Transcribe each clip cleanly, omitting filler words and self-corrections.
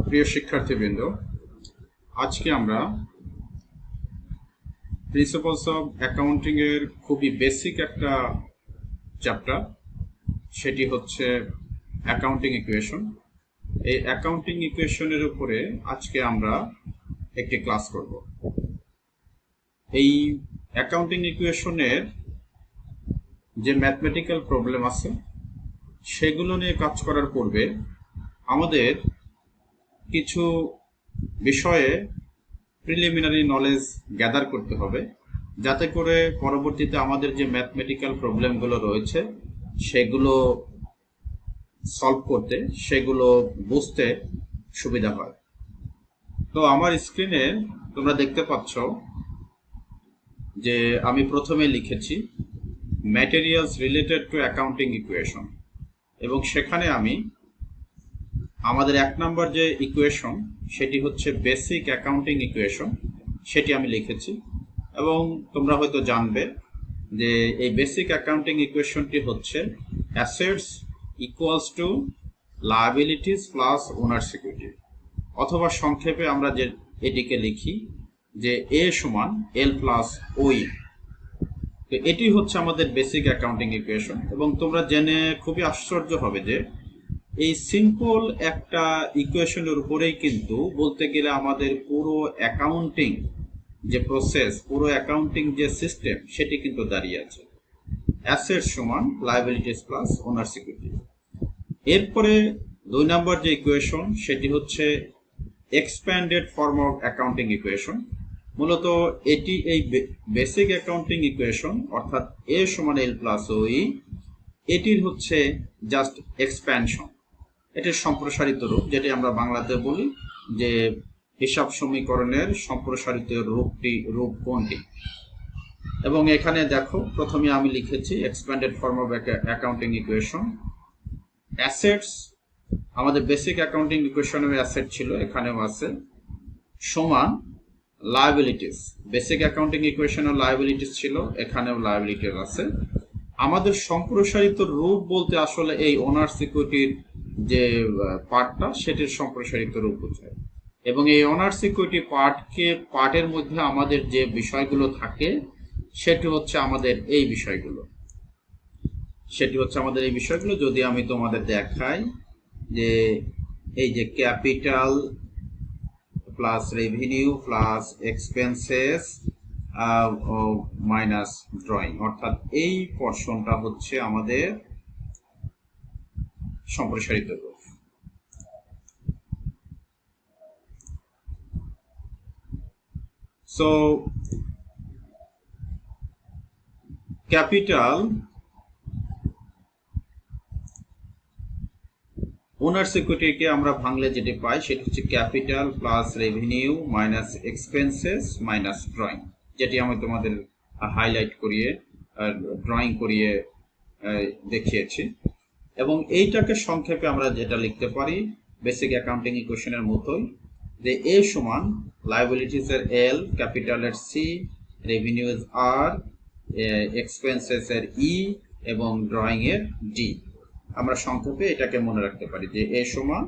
প্রিয় শিক্ষার্থীবৃন্দ, আজকে আমরা প্রিন্সিপালস অফ অ্যাকাউন্টিং এর খুবই বেসিক একটা চ্যাপ্টার, সেটি হচ্ছে অ্যাকাউন্টিং ইকুয়েশন। এই অ্যাকাউন্টিং ইকুয়েশনের উপরে আজকে আমরা একটি ক্লাস করব। এই অ্যাকাউন্টিং ইকুয়েশনের যে ম্যাথমেটিক্যাল প্রবলেম আছে সেগুলো নিয়ে কাজ করার পূর্বে আমাদের কিছু বিষয়ে প্রিলিমিনারি নলেজ গ্যাদার করতে হবে, যাতে করে পরবর্তীতে আমাদের যে ম্যাথমেটিক্যাল প্রবলেমগুলো রয়েছে সেগুলো সলভ করতে, সেগুলো বুঝতে সুবিধা হয়। তো আমার স্ক্রিনে তোমরা দেখতে পাচ্ছ যে আমি প্রথমে লিখেছি materials related to accounting equation, এবং সেখানে আমি আমাদের 1 নম্বর যে ইকুয়েশন সেটি হচ্ছে বেসিক অ্যাকাউন্টিং ইকুয়েশন, সেটি আমি লিখেছি। এবং তোমরা হয়তো জানবে যে এই বেসিক অ্যাকাউন্টিং ইকুয়েশনটি হচ্ছে assets equals to liabilities plus owners equity, অথবা সংক্ষেপে আমরা যে এটিকে লিখি যে এ সমান এল প্লাস ওই। তো এটি হচ্ছে আমাদের বেসিক অ্যাকাউন্টিং ইকুয়েশন। এবং তোমরা জেনে খুবই আশ্চর্য হবে যে এই সিম্পল একটা ইকুয়েশনের উপরেই কিন্তু বলতে গেলে আমাদের পুরো অ্যাকাউন্টিং যে প্রসেস, পুরো অ্যাকাউন্টিং যে সিস্টেম, সেটি কিন্তু দাঁড়িয়ে আছে। অ্যাসেট সমান লায়াবিলিটিস প্লাস ওনার্স ইকুইটি। এরপরে 2 নম্বর যে ইকুয়েশন সেটি হচ্ছে expanded form of accounting equation. মূলত এটি এই বেসিক অ্যাকাউন্টিং ইকুয়েশন, অর্থাৎ এ সমান এল প্লাস ওই, এটির হচ্ছে জাস্ট এক্সপ্যানশন, এটির সম্প্রসারিত রূপ, যেটি আমরা বাংলাতে বলি যে হিসাব সমীকরণের সম্প্রসারিত রূপ কোনটি। এবং এখানে দেখো, প্রথমে আমি লিখেছি expanded form of accounting equation. Assets, আমাদের বেসিক অ্যাকাউন্টিং ইকুয়েশনের অ্যাসেট ছিল, এখানেও আছে, সমান লায়াবিলিটিস। বেসিক অ্যাকাউন্টিং ইকুয়েশনের লায়াবিলিটিস ছিল, এখানেও লায়াবিলিটিস আছে। আমাদের সম্প্রসারিত রূপ বলতে আসলে এই ওনার্স ইকুইটির যে পার্টটা, সেটির সম্প্রসারিত রূপ বোঝায়। এবং এই অনার্স ইকুইটি পার্টের মধ্যে আমাদের যে বিষয়গুলো থাকে সেটি হচ্ছে আমাদের এই বিষয়গুলো। যদি আমি তোমাদের দেখাই যে এই যে capital plus revenue plus expenses minus drawing, অর্থাৎ এই পোরশনটা হচ্ছে আমাদের সম্প্রসারিত রূপ। সো ক্যাপিটাল ওনার্স ইকুইটিকে আমরা ভাঙলে যেটি পাই সেটি হচ্ছে capital plus revenue minus expenses minus drawing, যেটি আমি তোমাদের হাইলাইট করিয়ে ড্রয়িং করিয়ে দেখিয়েছি। এবং এইটাকে সংক্ষেপে আমরা যেটা লিখতে পারি বেসিক অ্যাকাউন্টিং ইকুয়েশনের মতোই, যে এ সমান লায়াবিলিটিস এর এল, ক্যাপিটাল এর সি, রেভিনিউ এর আর, এক্সপেন্সেস এর ই এবং ড্রয়িং এর ডি। আমরা সংক্ষেপে এটাকে মনে রাখতে পারি যে এ সমান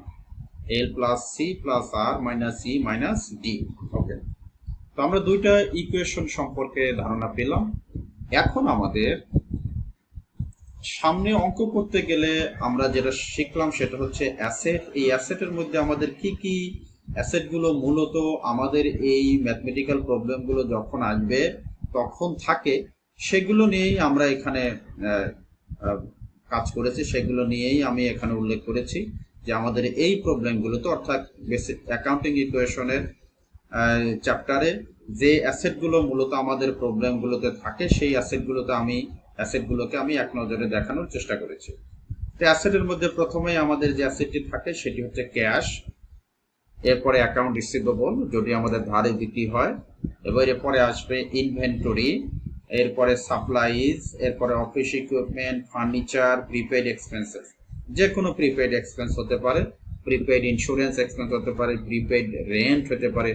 এল প্লাস সি প্লাস আর মাইনাস ই মাইনাস ডি। ওকে, তো আমরা দুইটা ইকুয়েশন সম্পর্কে ধারণা পেলাম। এখন আমাদের সামনে অঙ্ক করতে গেলে আমরা যেটা শিখলাম সেটা হচ্ছে অ্যাসেট। এই অ্যাসেটের মধ্যে আমাদের কি কি অ্যাসেটগুলো মূলত আমাদের এই ম্যাথমেটিক্যাল প্রবলেমগুলো যখন আসবে তখন থাকে, সেগুলো নিয়েই আমরা এখানে কাজ করেছি, সেগুলো নিয়েই আমি এখানে উল্লেখ করেছি যে আমাদের এই প্রবলেমগুলোতে, অর্থাৎ বেসিক অ্যাকাউন্টিং ইকুয়েশনের চ্যাপ্টারে যে অ্যাসেটগুলো মূলত আমাদের প্রবলেমগুলোতে থাকে, সেই অ্যাসেটগুলোকে আমি এক নজরে দেখানোর চেষ্টা করেছি। তো অ্যাসেটের মধ্যে প্রথমেই আমাদের যে অ্যাসেটটি থাকে সেটি হচ্ছে ক্যাশ, এরপরে অ্যাকাউন্ট রিসিভেবল যদি আমাদের ধারে দিতে হয়, এরপরে আসবে ইনভেন্টরি, এরপরে সাপ্লাইজ, এরপরে office equipment, furniture, prepaid expenses, যে কোনো প্রিপেড এক্সপেন্স হতে পারে, প্রিপেড ইন্স্যুরেন্স এক্সপেন্স হতে পারে, প্রিপেড রেন্ট হতে পারে,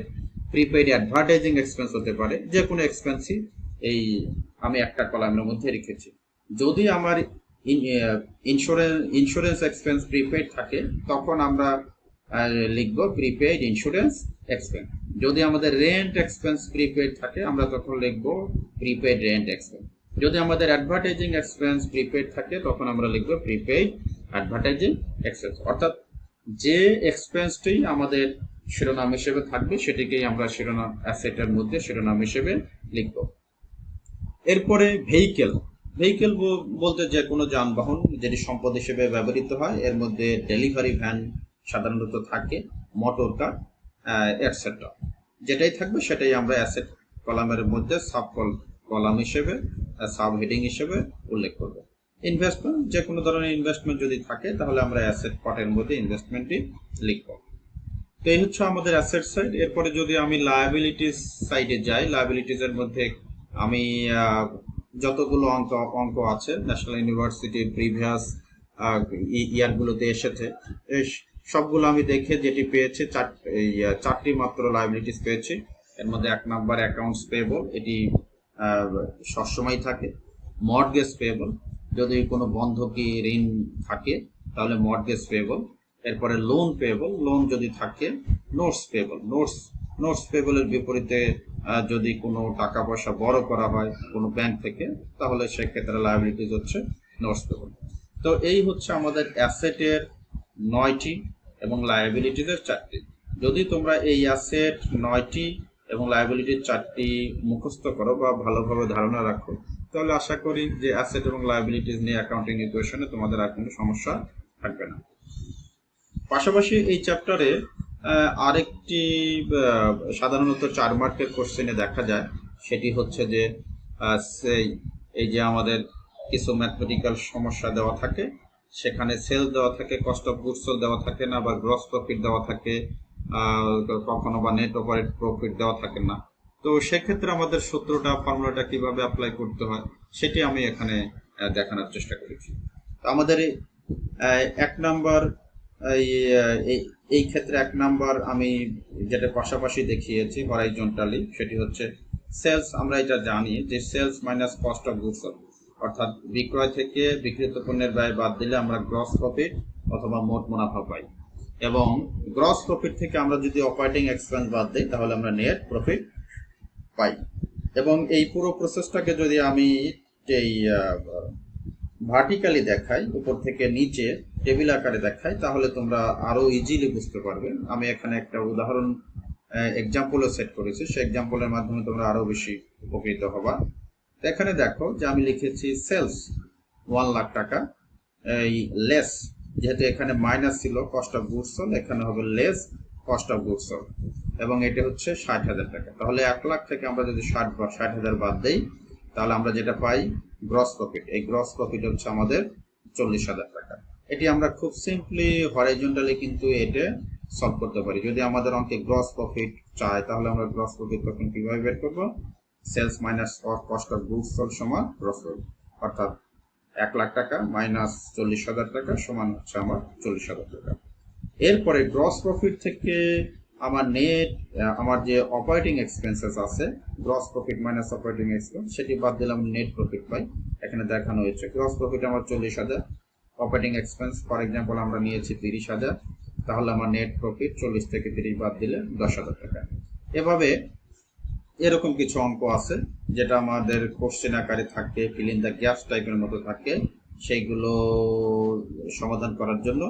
প্রিপেড অ্যাডভার্টাইজিং এক্সপেন্স হতে পারে, যে কোনো এক্সপেন্সই এই আমি একটা কলামের মধ্যে রেখেছি। যদি আমার ইন্স্যুরেন্স এক্সপেন্স প্রিপেড থাকে তখন আমরা লিখবো প্রিপেইড ইন্স্যুরেন্স এক্সপেন্স। যদি আমাদের রেন্ট এক্সপেন্স প্রিপেইড থাকে আমরা তখন লিখবো প্রিপেইড রেন্ট এক্সপেন্স। যদি আমাদের অ্যাডভার্টাইজিং এক্সপেন্স প্রিপেইড থাকে তখন আমরা লিখবো প্রিপেইড অ্যাডভার্টাইজিং এক্সপেন্স। অর্থাৎ যে এক্সপেন্সটি আমাদের শিরোনাম হিসেবে থাকবে সেটিকেই আমরা শিরোনাম অ্যাসেটের মধ্যে শিরোনাম হিসেবে লিখব। এরপরে ভেহিকেল। ভেহিকেল বলতে যে কোনো যানবাহন যেটি সম্পদ হিসেবে ব্যবহৃত হয়, এর মধ্যে ডেলিভারি ভ্যান সাধারণত থাকে, মোটর কার এটসেট্রা। যেটাই থাকবে সেটাই আমরা অ্যাসেট কলামের মধ্যে সাব কলাম হিসেবে সাব হেডিং হিসেবে উল্লেখ করব। ইনভেস্টমেন্ট, যে কোনো ধরনের ইনভেস্টমেন্ট যদি থাকে তাহলে আমরা অ্যাসেট পার্টের মধ্যে ইনভেস্টমেন্টটি লিখব। তো এই হচ্ছে আমাদের অ্যাসেট সাইড। এরপরে যদি আমি লায়াবিলিটিস সাইডে যাই, লায়াবিলিটিস এর মধ্যে আমি যতগুলো অঙ্ক আছে ন্যাশনাল ইউনিভার্সিটির প্রিভিয়াস ইয়ারগুলোতে এসেছে সবগুলো আমি দেখে যেটি পেয়েছি চারটি মাত্র লায়াবিলিটিস পেয়েছি। এর মধ্যে 1 নাম্বার অ্যাকাউন্টস পেয়েবল, এটি সবসময় থাকে। মর্টগেজ পেয়েবল, যদি কোনো বন্ধকি ঋণ থাকে তাহলে মর্টগেজ পেয়েবল। এরপরে লোন পেয়েবল, লোন যদি থাকে। নোটস পেয়েবল, নোটস পেয়েবলের বিপরীতে যদি কোনো টাকা পয়সা বড় করা হয় কোনো ব্যাংক থেকে তাহলে সেক্ষেত্রে লায়াবিলিটিস হচ্ছে নোটস পেয়েবল। তো এই হচ্ছে আমাদের অ্যাসেটের 9টি এবং লায়াবিলিটিসের 4টি। যদি তোমরা এই অ্যাসেট 9টি এবং লায়াবিলিটির 4টি মুখস্থ করো বা ভালোভাবে ধারণা রাখো তাহলে আশা করি যে অ্যাসেট এবং লায়াবিলিটিস নিয়ে অ্যাকাউন্টিং ইকুয়েশনে তোমাদের আর কোনো সমস্যা থাকবে না। পাশাপাশি এই চ্যাপ্টারে আরেকটি সাধারণত 4 মার্কের কোশ্চেনে দেখা যায়, সেটি হচ্ছে যে এই যে আমাদের কিছু ম্যাথমেটিক্যাল সমস্যা দেওয়া থাকে, সেখানে সেল দেওয়া থাকে, কস্ট অফ গুডস সোল্ড দেওয়া থাকে না, বা গ্রস প্রফিট দেওয়া থাকে, কখনো বা নেট অপারেট প্রফিট দেওয়া থাকে না। তো সেক্ষেত্রে আমাদের সূত্রটা ফর্মুলাটা কিভাবে অ্যাপ্লাই করতে হয় সেটি আমি এখানে দেখানোর চেষ্টা করেছি। তো আমাদের 1 নাম্বার এই ক্ষেত্রে 1 নাম্বার আমি যেটা পাশাপাশি দেখিয়েছি হরাইজন্টালি, সেটি হচ্ছে সেলস। আমরা এটা জানি যে sales minus cost of goods sold, অর্থাৎ বিক্রয় থেকে বিক্রিত পণ্যের ব্যয় বাদ দিলে আমরা গ্রস প্রফিট অথবা মোট মুনাফা পাই, এবং গ্রস প্রফিট থেকে আমরা যদি অপারেটিং এক্সপেন্স বাদ দিই তাহলে আমরা নেট প্রফিট পাই। এবং এই পুরো প্রসেসটাকে যদি আমি এই ভার্টিক্যালি দেখাই, উপর থেকে নিচে টেবিল আকারে দেখাই, তাহলে তোমরা আরো ইজিলি বুঝতে পারবে। আমি এখানে একটা উদাহরণ এক্সাম্পলও সেট করেছি, সেই এক্সাম্পলের মাধ্যমে তোমরা আরো বেশি উপকৃত হবা। এখানে দেখো যে আমি লিখেছি সেলস 1 লাখ টাকা, এই লেস, যেহেতু এখানে মাইনাস ছিল কস্ট অফ গুডস সোল্ড, এখানে হবে less cost of goods sold, এবং এটা হচ্ছে 60,000 টাকা। তাহলে 1 লাখ থেকে আমরা যদি 60,000 বাদ দেই তাহলে আমরা যেটা পাই গ্রস প্রফিট। এই গ্রস প্রফিট হচ্ছে আমাদের 40,000 টাকা। এটি আমরা খুব সিম্পলি হরাইজন্টালি কিন্তু এটা সলভ করতে পারি। যদি আমাদের অঙ্কে গ্রস প্রফিট চাই তাহলে আমরা গ্রস প্রফিট তখন কিভাবে বের করব? Sales minus cost of goods sold সমান গ্রস প্রফিট, অর্থাৎ 1 লাখ টাকা মাইনাস 40,000 টাকা সমান হচ্ছে আমার 40,000 টাকা। এরপরে গ্রস প্রফিট থেকে আমার যে অপারেটিং এক্সপেন্সেস আছে, gross profit minus operating expense, সেটি বাদ দিলাম নেট প্রফিট পাই। এখানে দেখানো হয়েছে গ্রস প্রফিট আমার 40,000, অপারেটিং এক্সপেন্স ফর এক্সাম্পল আমরা নিয়েছি 30,000, তাহলে আমার নেট প্রফিট 40 থেকে 30 বাদ দিলে 10,000 টাকা। এভাবে এরকম কিছু অঙ্ক আছে যেটা আমাদের কোশ্চেন আকারে থাকে, ফিল ইন দ্য গ্যাপস টাইপের মতো থাকে। সেইগুলো সমাধান করার জন্য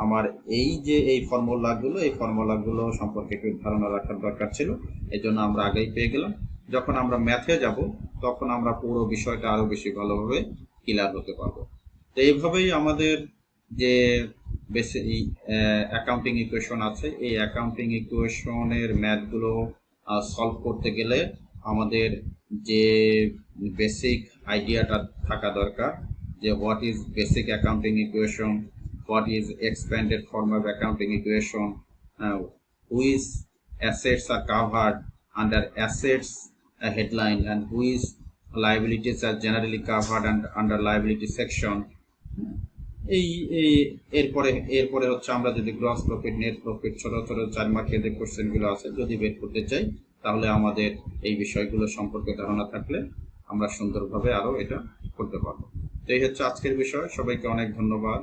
আমার এই ফর্মুলাগুলো সম্পর্কে একটু ধারণা রাখার দরকার ছিল, এই জন্য আমরা আগেই পেয়ে গেলাম। যখন আমরা ম্যাথে যাব তখন আমরা পুরো বিষয়টা আরো বেশি ভালোভাবে ক্লিয়ার হতে পারবো। তো এইভাবেই আমাদের যে বেসিক অ্যাকাউন্টিং ইকুয়েশন আছে, এই অ্যাকাউন্টিং ইকুয়েশনের ম্যাথগুলো সলভ করতে গেলে আমাদের যে বেসিক আইডিয়াটা থাকা দরকার যে what is basic accounting equation, what is expanded form of accounting equation, which assets are covered under assets headline, and which liabilities are generally covered under liability section. এরপরে হচ্ছে আমরা যদি গ্রস প্রফিট, নেট প্রফিট, ছোট ছোট 4 মার্কের যে কোশ্চেনগুলো আছে যদি বের করতে চাই তাহলে আমাদের এই বিষয়গুলো সম্পর্কে ধারণা থাকলে আমরা সুন্দরভাবে আরো এটা করতে পারবো। তো এই হচ্ছে আজকের বিষয়। সবাইকে অনেক ধন্যবাদ।